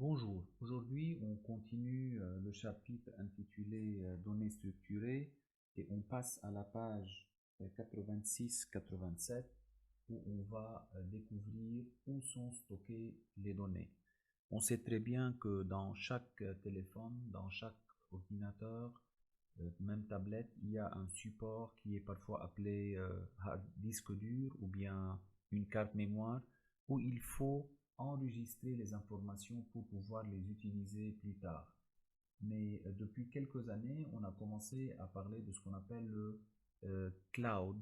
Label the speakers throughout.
Speaker 1: Bonjour, aujourd'hui on continue le chapitre intitulé Données structurées et on passe à la page 86-87 où on va découvrir où sont stockées les données. On sait très bien que dans chaque téléphone, dans chaque ordinateur, même tablette, il y a un support qui est parfois appelé hard disque dur ou bien une carte mémoire où il faut enregistrer les informations pour pouvoir les utiliser plus tard. Mais depuis quelques années, on a commencé à parler de ce qu'on appelle le cloud.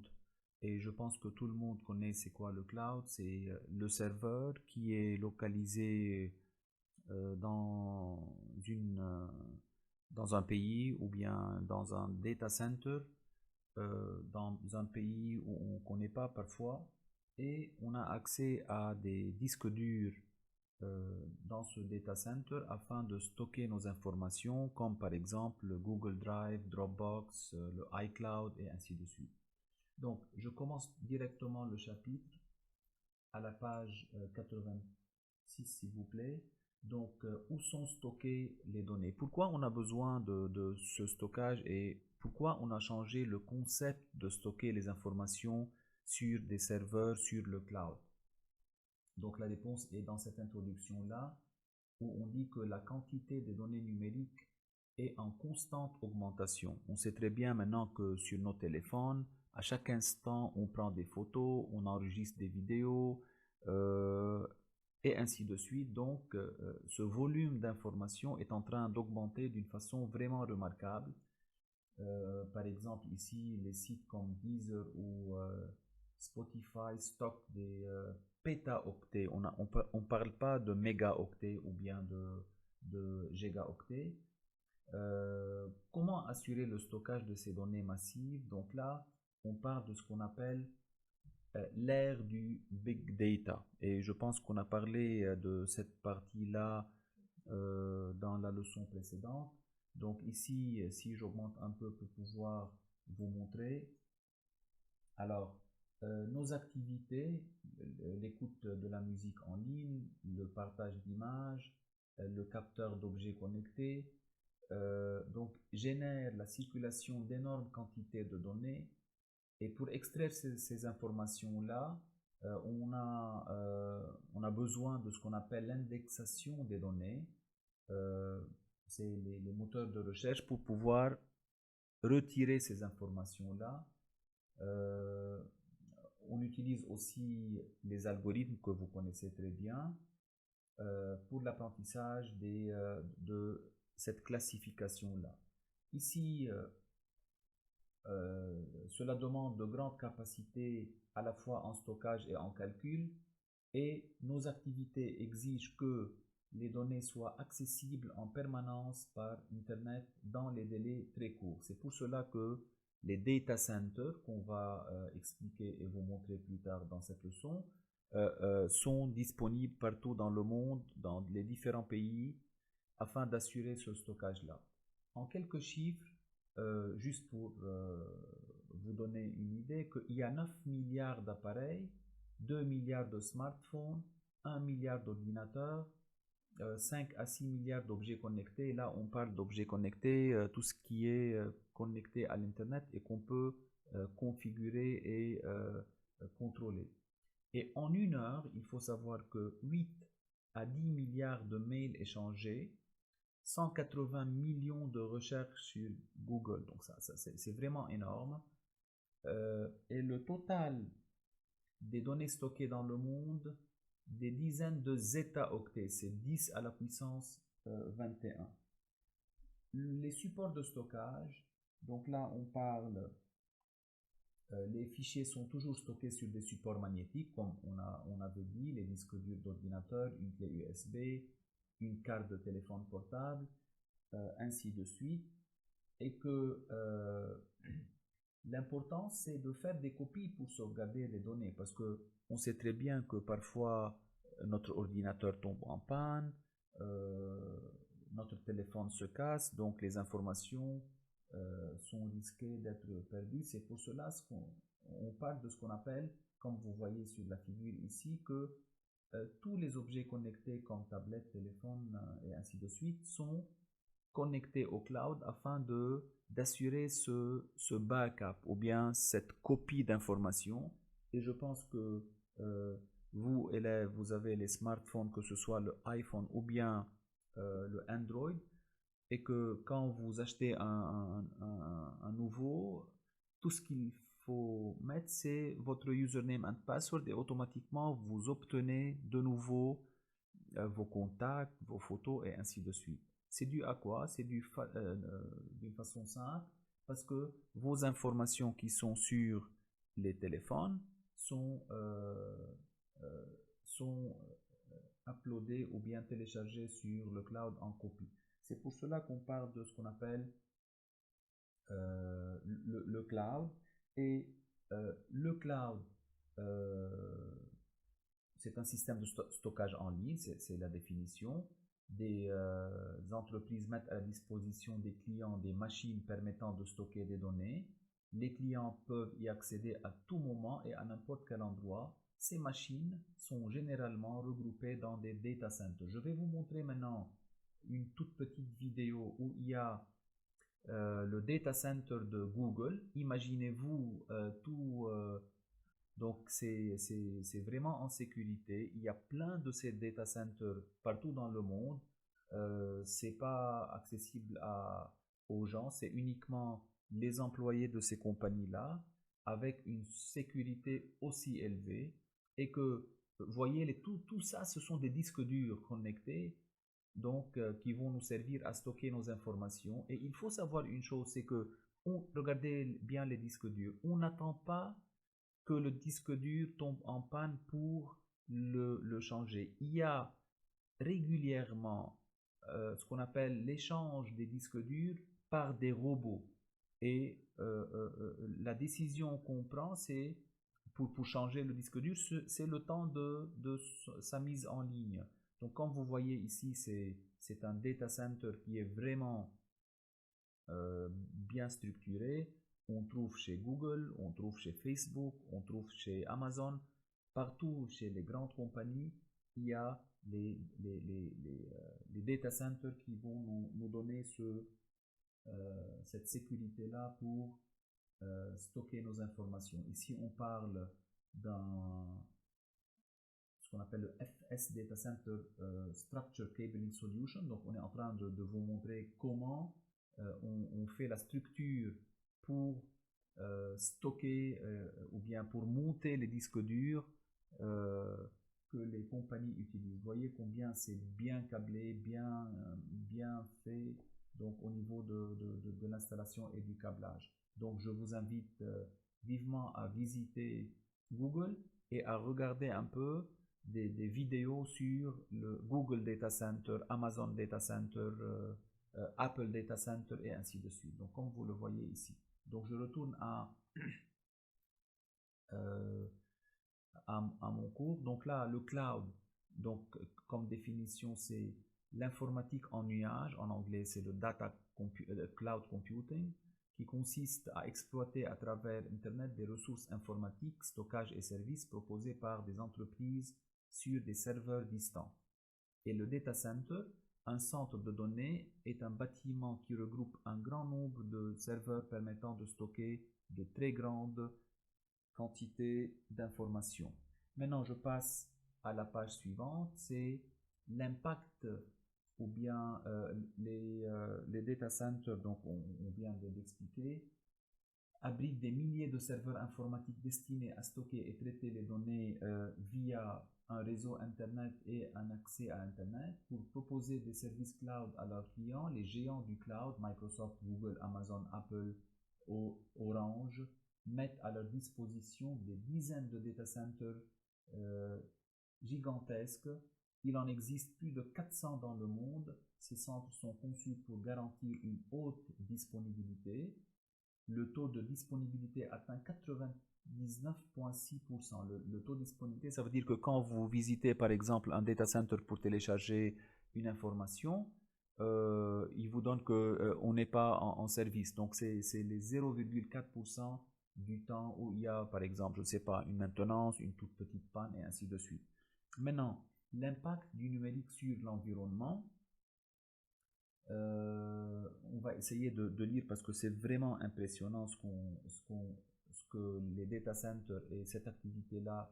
Speaker 1: Et je pense que tout le monde connaît c'est quoi le cloud. C'est le serveur qui est localisé dans dans un pays ou bien dans un data center, dans un pays où on ne connaît pas parfois, et on a accès à des disques durs dans ce data center afin de stocker nos informations, comme par exemple le Google Drive, Dropbox, le iCloud et ainsi de suite. Donc, je commence directement le chapitre à la page 86, s'il vous plaît. Donc, où sont stockées les données? Pourquoi on a besoin de ce stockage et pourquoi on a changé le concept de stocker les informations sur des serveurs sur le cloud? Donc, la réponse est dans cette introduction-là où on dit que la quantité de données numériques est en constante augmentation. On sait très bien maintenant que sur nos téléphones, à chaque instant, on prend des photos, on enregistre des vidéos, euh, et ainsi de suite. Donc, ce volume d'informations est en train d'augmenter d'une façon vraiment remarquable. Par exemple, ici, les sites comme Deezer ou Spotify stockent des pétaoctets. On parle pas de mégaoctets ou bien de gigaoctets. Comment assurer le stockage de ces données massives? Donc là, on parle de ce qu'on appelle l'ère du big data. Et je pense qu'on a parlé de cette partie-là dans la leçon précédente. Donc ici, si j'augmente un peu pour pouvoir vous montrer, alors nos activités, l'écoute de la musique en ligne, le partage d'images, le capteur d'objets connectés, donc génèrent la circulation d'énormes quantités de données et pour extraire ces informations-là, on a besoin de ce qu'on appelle l'indexation des données. Euh, c'est les moteurs de recherche pour pouvoir retirer ces informations-là. Euh, on utilise aussi les algorithmes que vous connaissez très bien pour l'apprentissage de cette classification-là. Ici, cela demande de grandes capacités à la fois en stockage et en calcul et nos activités exigent que les données soient accessibles en permanence par Internet dans les délais très courts. C'est pour cela que les data centers qu'on va expliquer et vous montrer plus tard dans cette leçon sont disponibles partout dans le monde, dans les différents pays, afin d'assurer ce stockage-là. En quelques chiffres, juste pour vous donner une idée, qu'il y a 9 milliards d'appareils, 2 milliards de smartphones, 1 milliard d'ordinateurs, 5 à 6 milliards d'objets connectés. Là, on parle d'objets connectés, tout ce qui est connecté à l'Internet et qu'on peut configurer et contrôler. Et en une heure, il faut savoir que 8 à 10 milliards de mails échangés, 180 millions de recherches sur Google. Donc ça c'est vraiment énorme. Et le total des données stockées dans le monde, des dizaines de zeta-octets, c'est 10 à la puissance 21. Les supports de stockage, donc là on parle, les fichiers sont toujours stockés sur des supports magnétiques, comme on avait dit, les disques durs d'ordinateur, une clé USB, une carte de téléphone portable, ainsi de suite, et que l'important c'est de faire des copies pour sauvegarder les données, parce que on sait très bien que parfois notre ordinateur tombe en panne, euh, notre téléphone se casse, donc les informations sont risquées d'être perdues. C'est pour cela qu'on parle de ce qu'on appelle, comme vous voyez sur la figure ici, que tous les objets connectés comme tablette, téléphone et ainsi de suite sont connectés au cloud afin d'assurer ce backup ou bien cette copie d'informations. Et je pense que vous, élèves, vous avez les smartphones, que ce soit le iPhone ou bien le Android, et que quand vous achetez un nouveau, tout ce qu'il faut mettre, c'est votre username and password et automatiquement vous obtenez de nouveau vos contacts, vos photos et ainsi de suite. C'est dû à quoi? C'est dû d'une façon simple parce que vos informations qui sont sur les téléphones euh, sont uploadées ou bien téléchargées sur le cloud en copie. C'est pour cela qu'on parle de ce qu'on appelle le cloud. Et le cloud, euh, c'est un système de stockage en ligne, c'est la définition. Des entreprises mettent à la disposition des clients des machines permettant de stocker des données. Les clients peuvent y accéder à tout moment et à n'importe quel endroit. Ces machines sont généralement regroupées dans des data centers. Je vais vous montrer maintenant une toute petite vidéo où il y a le data center de Google. Imaginez-vous donc c'est vraiment en sécurité. Il y a plein de ces data centers partout dans le monde. C'est pas accessible aux gens, c'est uniquement les employés de ces compagnies-là avec une sécurité aussi élevée et que, voyez, tout ça, ce sont des disques durs connectés donc qui vont nous servir à stocker nos informations. Et il faut savoir une chose, c'est que regardez bien les disques durs. On n'attend pas que le disque dur tombe en panne pour le changer. Il y a régulièrement ce qu'on appelle l'échange des disques durs par des robots. Et la décision qu'on prend, c'est pour changer le disque dur, c'est le temps de sa mise en ligne. Donc comme vous voyez ici, c'est un data center qui est vraiment bien structuré. On trouve chez Google, on trouve chez Facebook, on trouve chez Amazon. Partout chez les grandes compagnies, il y a les data centers qui vont nous donner cette sécurité-là pour stocker nos informations. Ici, on parle d'un ce qu'on appelle le FS Data Center Structure Cabling Solution. Donc, on est en train de vous montrer comment on fait la structure pour stocker ou bien pour monter les disques durs que les compagnies utilisent. Vous voyez combien c'est bien câblé, bien fait, donc au niveau de l'installation et du câblage. Donc je vous invite vivement à visiter Google et à regarder un peu des vidéos sur le Google Data Center, Amazon Data Center, Apple Data Center et ainsi de suite. Donc comme vous le voyez ici. Donc je retourne euh, à mon cours. Donc là, le cloud, donc comme définition, c'est l'informatique en nuage. En anglais, c'est le cloud computing, qui consiste à exploiter à travers Internet des ressources informatiques, stockage et services proposés par des entreprises sur des serveurs distants. Et le data center, un centre de données, est un bâtiment qui regroupe un grand nombre de serveurs permettant de stocker de très grandes quantités d'informations. Maintenant, je passe à la page suivante, c'est l'impact ou bien les data centers, donc on vient de l'expliquer, abritent des milliers de serveurs informatiques destinés à stocker et traiter les données via un réseau Internet et un accès à Internet pour proposer des services cloud à leurs clients. Les géants du cloud, Microsoft, Google, Amazon, Apple, Orange, mettent à leur disposition des dizaines de data centers gigantesques. Il en existe plus de 400 dans le monde. Ces centres sont conçus pour garantir une haute disponibilité. Le taux de disponibilité atteint 99,6%. Le taux de disponibilité, ça veut dire que quand vous visitez par exemple un data center pour télécharger une information, il vous donne qu'on n'est pas en service. Donc c'est les 0,4% du temps où il y a par exemple, je ne sais pas, une maintenance, une toute petite panne et ainsi de suite. Maintenant, l'impact du numérique sur l'environnement, on va essayer de lire parce que c'est vraiment impressionnant ce que les data centers et cette activité-là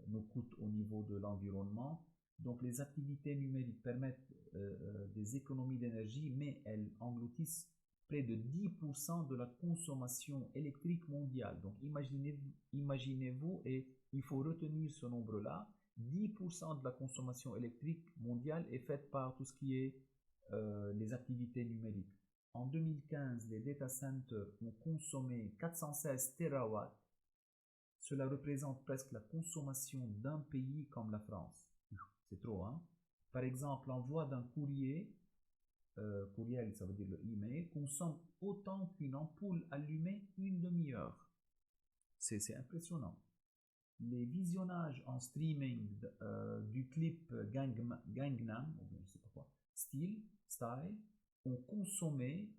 Speaker 1: nous coûtent au niveau de l'environnement. Donc les activités numériques permettent des économies d'énergie, mais elles engloutissent près de 10% de la consommation électrique mondiale. Donc imaginez-vous, et il faut retenir ce nombre-là, 10% de la consommation électrique mondiale est faite par tout ce qui est les activités numériques. En 2015, les data centers ont consommé 416 terawatts. Cela représente presque la consommation d'un pays comme la France. C'est trop, hein? Par exemple, l'envoi d'un courriel, ça veut dire le email, consomme autant qu'une ampoule allumée une demi-heure. C'est impressionnant. Les visionnages en streaming du clip Gangnam, ou je sais pas quoi, Style, ont consommé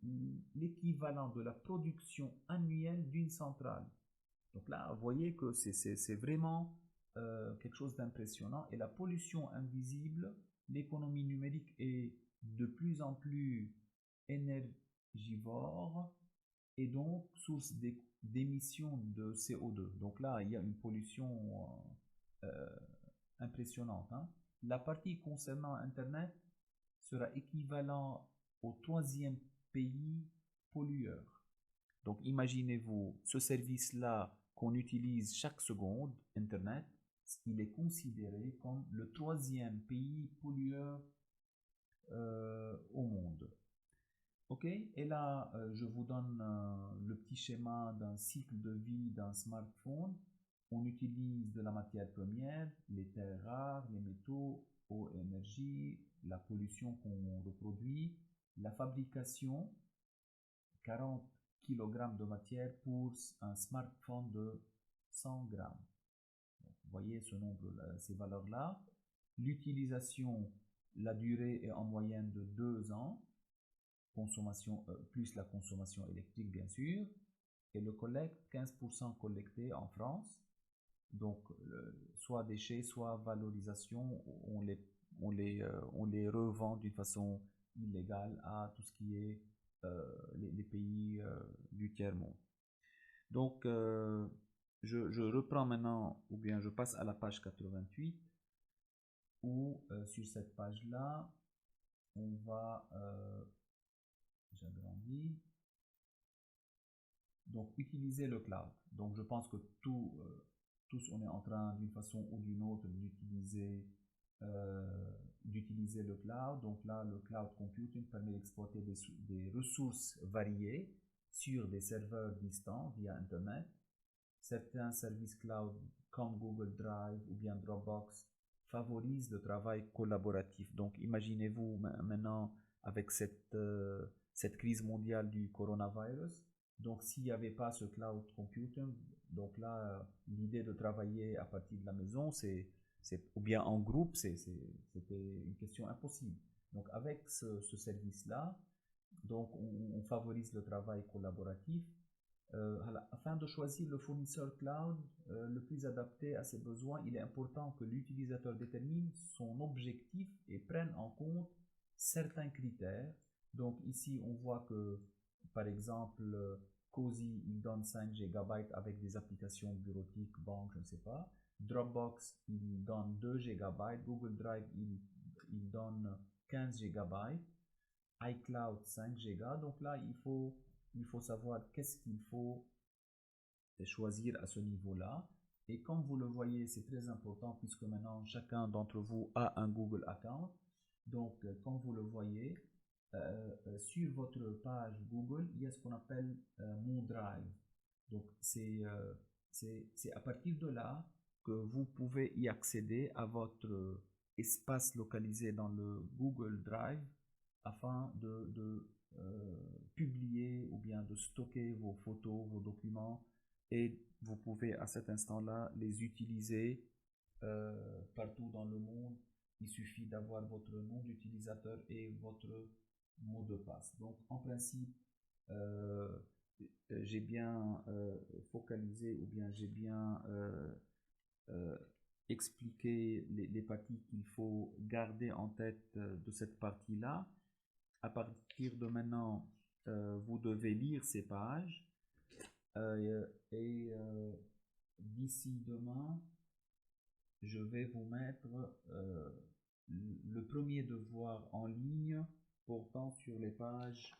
Speaker 1: l'équivalent de la production annuelle d'une centrale. Donc là, vous voyez que c'est vraiment quelque chose d'impressionnant. Et la pollution invisible, l'économie numérique est de plus en plus énergivore et donc source d'émissions de CO2. Donc là, il y a une pollution impressionnante, hein. La partie concernant Internet sera équivalent au troisième pays pollueur. Donc imaginez-vous, ce service-là qu'on utilise chaque seconde, Internet, il est considéré comme le troisième pays pollueur au monde. Ok, et là, je vous donne le petit schéma d'un cycle de vie d'un smartphone. On utilise de la matière première, les terres rares, les métaux, eau, énergie, la pollution qu'on reproduit, la fabrication, 40 kg de matière pour un smartphone de 100 grammes. Donc, vous voyez ce nombre, ces valeurs-là. L'utilisation, la durée est en moyenne de 2 ans. Consommation, plus la consommation électrique bien sûr, et le collecte, 15% collecté en France, donc soit déchets, soit valorisation, on les revend d'une façon illégale à tout ce qui est les pays du tiers-monde. Donc je reprends maintenant, ou bien je passe à la page 88, où sur cette page-là, on va j'agrandis. Donc, utiliser le cloud. Donc, je pense que tous, on est en train, d'une façon ou d'une autre, d'utiliser le cloud. Donc là, le cloud computing permet d'exploiter des ressources variées sur des serveurs distants via Internet. Certains services cloud comme Google Drive ou bien Dropbox favorisent le travail collaboratif. Donc, imaginez-vous maintenant avec cette crise mondiale du coronavirus. Donc, s'il n'y avait pas ce cloud computing, donc là, l'idée de travailler à partir de la maison, ou bien en groupe, c'était une question impossible. Donc, avec ce service-là, donc on favorise le travail collaboratif. Afin de choisir le fournisseur cloud le plus adapté à ses besoins, il est important que l'utilisateur détermine son objectif et prenne en compte certains critères. Donc ici, on voit que, par exemple, Cozy, il donne 5 GB avec des applications bureautiques, banque, je ne sais pas. Dropbox, il donne 2 GB. Google Drive, il donne 15 GB. iCloud, 5 GB. Donc là, il faut savoir qu'est-ce qu'il faut choisir à ce niveau-là. Et comme vous le voyez, c'est très important puisque maintenant, chacun d'entre vous a un Google account. Donc, comme vous le voyez, sur votre page Google, il y a ce qu'on appelle Mon Drive. Donc, c'est à partir de là que vous pouvez y accéder à votre espace localisé dans le Google Drive afin de publier ou bien de stocker vos photos, vos documents, et vous pouvez à cet instant-là les utiliser partout dans le monde. Il suffit d'avoir votre nom d'utilisateur et votre mot de passe. Donc en principe, j'ai bien focalisé ou bien j'ai bien expliquer les parties qu'il faut garder en tête de cette partie-là. À partir de maintenant, vous devez lire ces pages et d'ici demain, je vais vous mettre le premier devoir en ligne portant sur les pages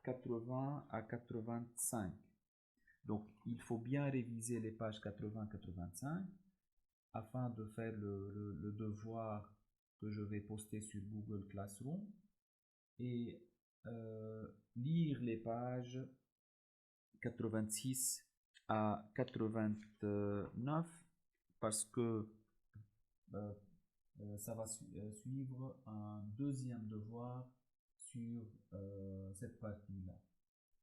Speaker 1: 80 à 85. Donc, il faut bien réviser les pages 80-85 afin de faire le devoir que je vais poster sur Google Classroom et lire les pages 86 à 89 parce que ça va suivre un deuxième devoir sur cette partie-là.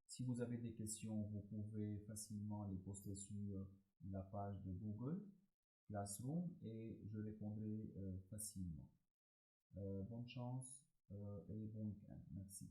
Speaker 1: Si vous avez des questions, vous pouvez facilement les poster sur la page de Google Classroom et je répondrai facilement. Bonne chance et bon week-end. Merci.